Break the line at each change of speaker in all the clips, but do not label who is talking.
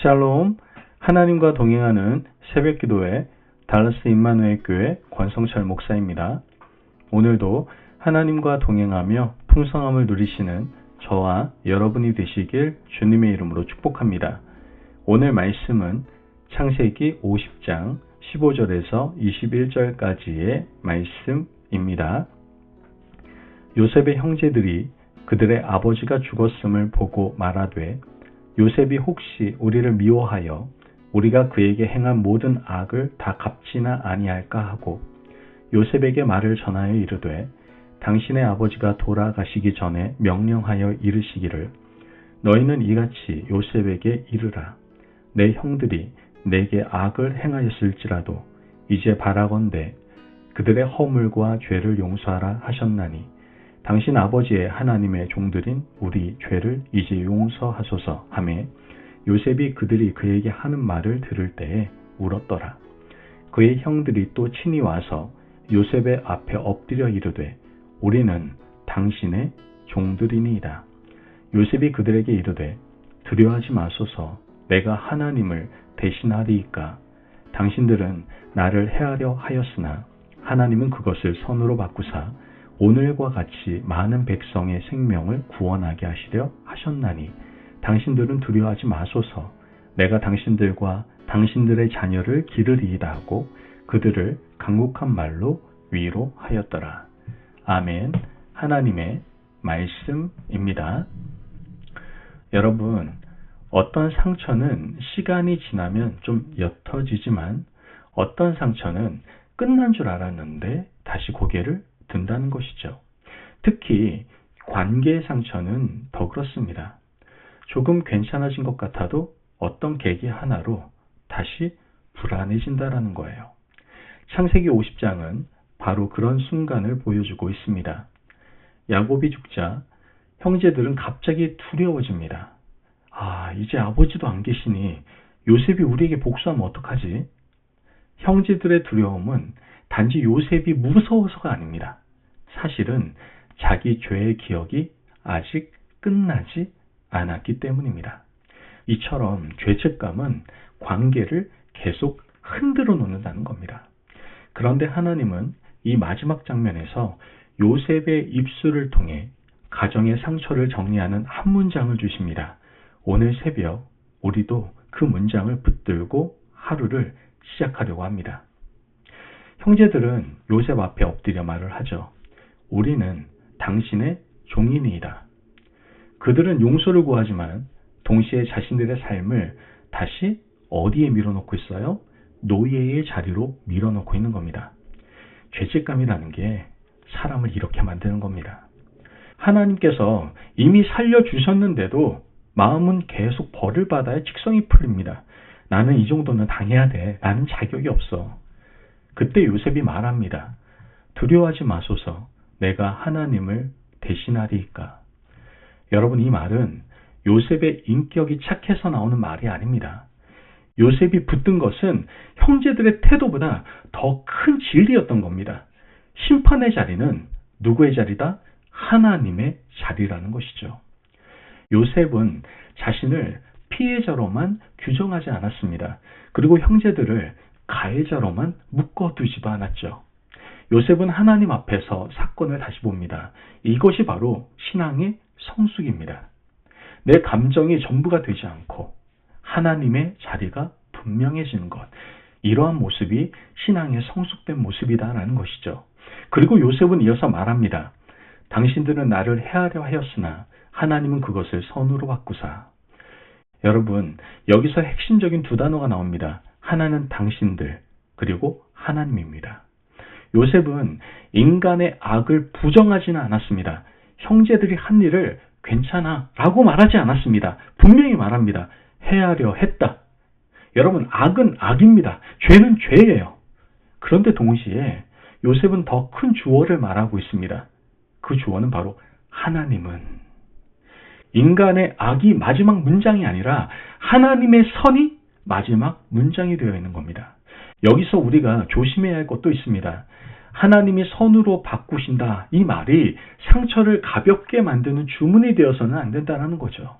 샬롬, 하나님과 동행하는 새벽기도회 달라스 임마누엘 교회 권성철 목사입니다. 오늘도 하나님과 동행하며 풍성함을 누리시는 저와 여러분이 되시길 주님의 이름으로 축복합니다. 오늘 말씀은 창세기 50장 15절에서 21절까지의 말씀입니다. 요셉의 형제들이 그들의 아버지가 죽었음을 보고 말하되 요셉이 혹시 우리를 미워하여 우리가 그에게 행한 모든 악을 다 갚지나 아니할까 하고 요셉에게 말을 전하여 이르되 당신의 아버지가 돌아가시기 전에 명령하여 이르시기를 너희는 이같이 요셉에게 이르라. 내 형들이 내게 악을 행하였을지라도 이제 바라건대 그들의 허물과 죄를 용서하라 하셨나니 당신 아버지의 하나님의 종들인 우리 죄를 이제 용서하소서 하매 요셉이 그들이 그에게 하는 말을 들을 때에 울었더라. 그의 형들이 또 친히 와서 요셉의 앞에 엎드려 이르되 우리는 당신의 종들이니이다. 요셉이 그들에게 이르되 두려워하지 마소서. 내가 하나님을 대신하리이까. 당신들은 나를 해하려 하였으나 하나님은 그것을 선으로 바꾸사 오늘과 같이 많은 백성의 생명을 구원하게 하시려 하셨나니 당신들은 두려워하지 마소서. 내가 당신들과 당신들의 자녀를 기르리이다 하고 그들을 강국한 말로 위로하였더라. 아멘. 하나님의 말씀입니다. 여러분, 어떤 상처는 시간이 지나면 좀 옅어지지만 어떤 상처는 끝난 줄 알았는데 다시 고개를 든다는 것이죠. 특히 관계의 상처는 더 그렇습니다. 조금 괜찮아진 것 같아도 어떤 계기 하나로 다시 불안해진다는 거예요. 창세기 50장은 바로 그런 순간을 보여주고 있습니다. 야곱이 죽자 형제들은 갑자기 두려워집니다. 이제 아버지도 안 계시니 요셉이 우리에게 복수하면 어떡하지? 형제들의 두려움은 단지 요셉이 무서워서가 아닙니다. 사실은 자기 죄의 기억이 아직 끝나지 않았기 때문입니다. 이처럼 죄책감은 관계를 계속 흔들어 놓는다는 겁니다. 그런데 하나님은 이 마지막 장면에서 요셉의 입술을 통해 가정의 상처를 정리하는 한 문장을 주십니다. 오늘 새벽 우리도 그 문장을 붙들고 하루를 시작하려고 합니다. 형제들은 요셉 앞에 엎드려 말을 하죠. 우리는 당신의 종이니이다. 그들은 용서를 구하지만 동시에 자신들의 삶을 다시 어디에 밀어넣고 있어요? 노예의 자리로 밀어넣고 있는 겁니다. 죄책감이라는 게 사람을 이렇게 만드는 겁니다. 하나님께서 이미 살려주셨는데도 마음은 계속 벌을 받아야 직성이 풀립니다. 나는 이 정도는 당해야 돼. 나는 자격이 없어. 그때 요셉이 말합니다. 두려워하지 마소서. 내가 하나님을 대신하리이까. 여러분, 이 말은 요셉의 인격이 착해서 나오는 말이 아닙니다. 요셉이 붙든 것은 형제들의 태도보다 더 큰 진리였던 겁니다. 심판의 자리는 누구의 자리다? 하나님의 자리라는 것이죠. 요셉은 자신을 피해자로만 규정하지 않았습니다. 그리고 형제들을 가해자로만 묶어두지도 않았죠. 요셉은 하나님 앞에서 사건을 다시 봅니다. 이것이 바로 신앙의 성숙입니다. 내 감정이 전부가 되지 않고 하나님의 자리가 분명해지는 것. 이러한 모습이 신앙의 성숙된 모습이다라는 것이죠. 그리고 요셉은 이어서 말합니다. 당신들은 나를 해하려 하였으나 하나님은 그것을 선으로 바꾸사. 여러분, 여기서 핵심적인 두 단어가 나옵니다. 하나는 당신들, 그리고 하나님입니다. 요셉은 인간의 악을 부정하지는 않았습니다. 형제들이 한 일을 괜찮아 라고 말하지 않았습니다. 분명히 말합니다. 해하려 했다. 여러분, 악은 악입니다. 죄는 죄예요. 그런데 동시에 요셉은 더 큰 주어를 말하고 있습니다. 그 주어는 바로 하나님은. 인간의 악이 마지막 문장이 아니라 하나님의 선이 마지막 문장이 되어 있는 겁니다. 여기서 우리가 조심해야 할 것도 있습니다. 하나님이 선으로 바꾸신다. 이 말이 상처를 가볍게 만드는 주문이 되어서는 안 된다는 거죠.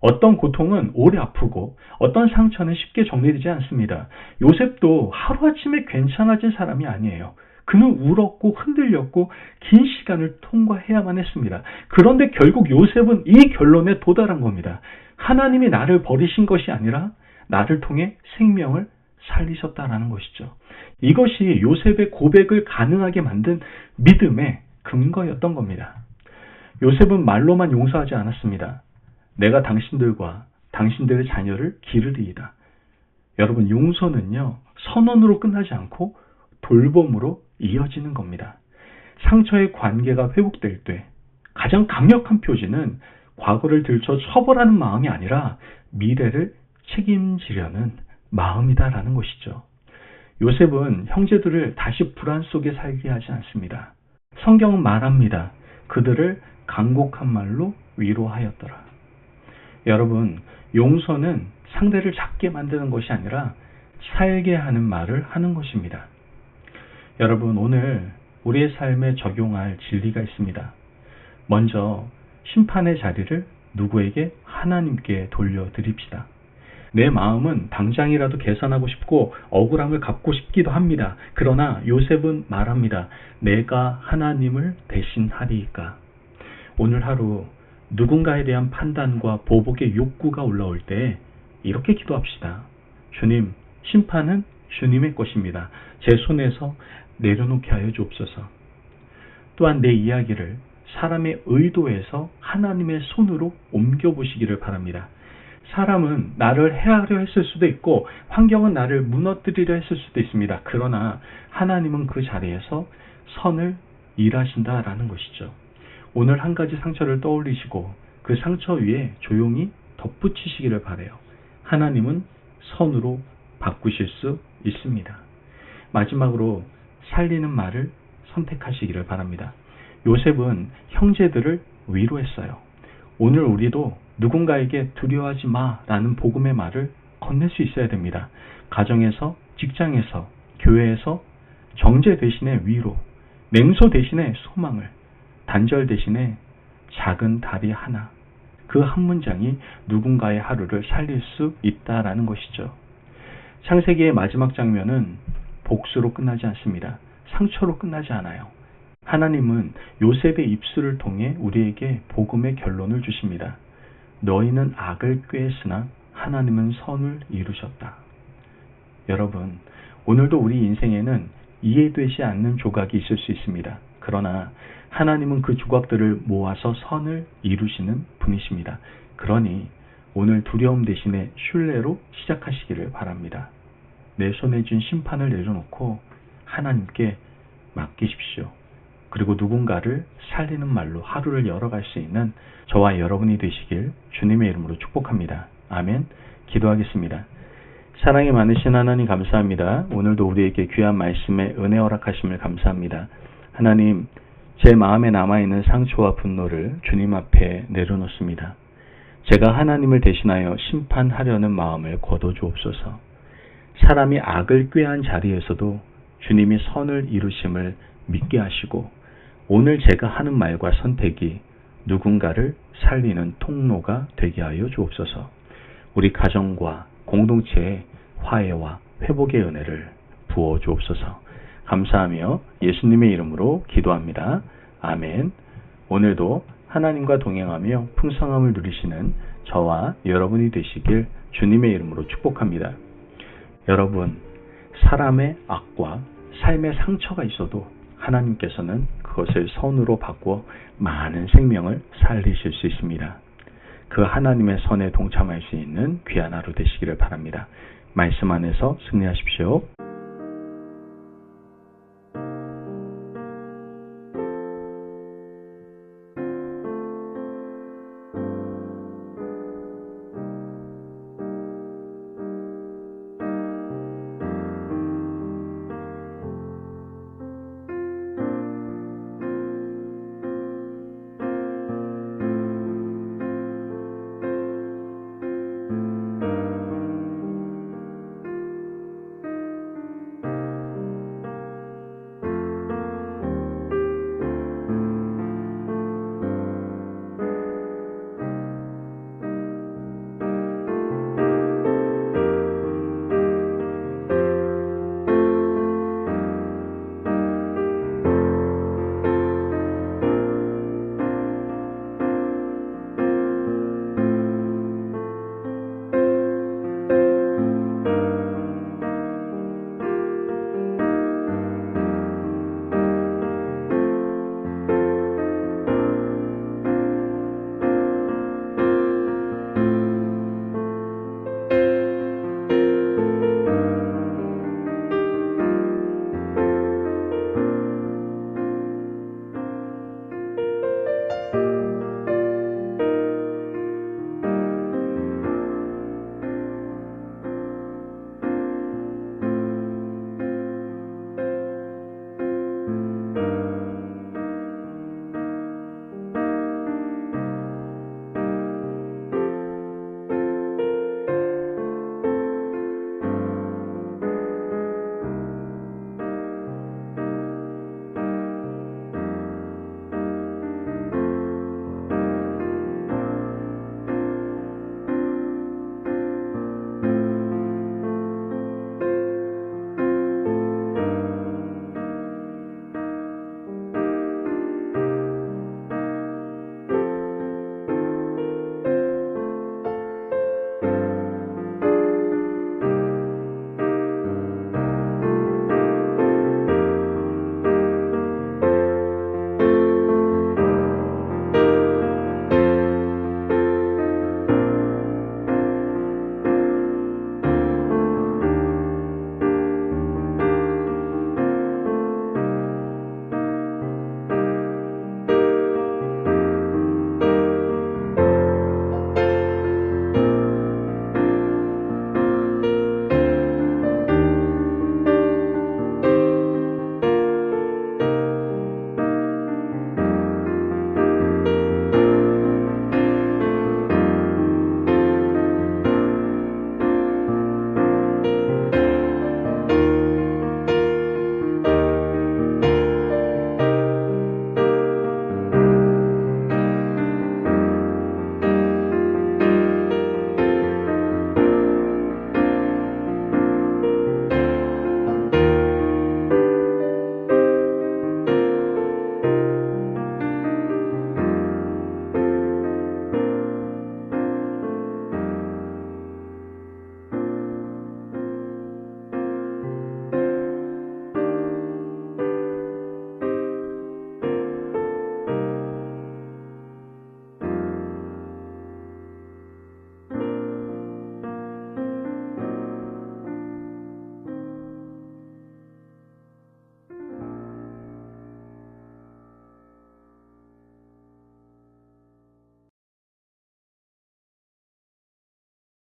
어떤 고통은 오래 아프고 어떤 상처는 쉽게 정리되지 않습니다. 요셉도 하루아침에 괜찮아진 사람이 아니에요. 그는 울었고 흔들렸고 긴 시간을 통과해야만 했습니다. 그런데 결국 요셉은 이 결론에 도달한 겁니다. 하나님이 나를 버리신 것이 아니라 나를 통해 생명을 살리셨다라는 것이죠. 이것이 요셉의 고백을 가능하게 만든 믿음의 근거였던 겁니다. 요셉은 말로만 용서하지 않았습니다. 내가 당신들과 당신들의 자녀를 기르리이다. 여러분, 용서는요, 선언으로 끝나지 않고 돌봄으로 이어지는 겁니다. 상처의 관계가 회복될 때 가장 강력한 표지는 과거를 들춰 처벌하는 마음이 아니라 미래를 책임지려는 마음이다라는 것이죠. 요셉은 형제들을 다시 불안 속에 살게 하지 않습니다. 성경은 말합니다. 그들을 간곡한 말로 위로하였더라. 여러분, 용서는 상대를 작게 만드는 것이 아니라 살게 하는 말을 하는 것입니다. 여러분, 오늘 우리의 삶에 적용할 진리가 있습니다. 먼저 심판의 자리를 누구에게? 하나님께 돌려드립시다. 내 마음은 당장이라도 개선하고 싶고 억울함을 갚고 싶기도 합니다. 그러나 요셉은 말합니다. 내가 하나님을 대신하리이까. 오늘 하루 누군가에 대한 판단과 보복의 욕구가 올라올 때 이렇게 기도합시다. 주님, 심판은 주님의 것입니다. 제 손에서 내려놓게 하여 주옵소서. 또한 내 이야기를 사람의 의도에서 하나님의 손으로 옮겨보시기를 바랍니다. 사람은 나를 해하려 했을 수도 있고 환경은 나를 무너뜨리려 했을 수도 있습니다. 그러나 하나님은 그 자리에서 선을 일하신다라는 것이죠. 오늘 한 가지 상처를 떠올리시고 그 상처 위에 조용히 덧붙이시기를 바라요. 하나님은 선으로 바꾸실 수 있습니다. 마지막으로 살리는 말을 선택하시기를 바랍니다. 요셉은 형제들을 위로했어요. 오늘 우리도 누군가에게 두려워하지 마라는 복음의 말을 건넬 수 있어야 됩니다. 가정에서, 직장에서, 교회에서 정죄 대신에 위로, 냉소 대신에 소망을, 단절 대신에 작은 다리 하나, 그 한 문장이 누군가의 하루를 살릴 수 있다라는 것이죠. 창세기의 마지막 장면은 복수로 끝나지 않습니다. 상처로 끝나지 않아요. 하나님은 요셉의 입술을 통해 우리에게 복음의 결론을 주십니다. 너희는 악을 꾀했으나 하나님은 선을 이루셨다. 여러분, 오늘도 우리 인생에는 이해되지 않는 조각이 있을 수 있습니다. 그러나 하나님은 그 조각들을 모아서 선을 이루시는 분이십니다. 그러니 오늘 두려움 대신에 신뢰로 시작하시기를 바랍니다. 내 손에 쥔 심판을 내려놓고 하나님께 맡기십시오. 그리고 누군가를 살리는 말로 하루를 열어갈 수 있는 저와 여러분이 되시길 주님의 이름으로 축복합니다. 아멘. 기도하겠습니다. 사랑이 많으신 하나님 감사합니다. 오늘도 우리에게 귀한 말씀에 은혜 허락하심을 감사합니다. 하나님, 제 마음에 남아있는 상처와 분노를 주님 앞에 내려놓습니다. 제가 하나님을 대신하여 심판하려는 마음을 거둬주옵소서. 사람이 악을 꾀한 자리에서도 주님이 선을 이루심을 믿게 하시고 오늘 제가 하는 말과 선택이 누군가를 살리는 통로가 되게 하여 주옵소서. 우리 가정과 공동체에 화해와 회복의 은혜를 부어 주옵소서. 감사하며 예수님의 이름으로 기도합니다. 아멘. 오늘도 하나님과 동행하며 풍성함을 누리시는 저와 여러분이 되시길 주님의 이름으로 축복합니다. 여러분, 사람의 악과 삶의 상처가 있어도 하나님께서는 그것을 선으로 바꾸어 많은 생명을 살리실 수 있습니다. 그 하나님의 선에 동참할 수 있는 귀한 하루 되시기를 바랍니다. 말씀 안에서 승리하십시오.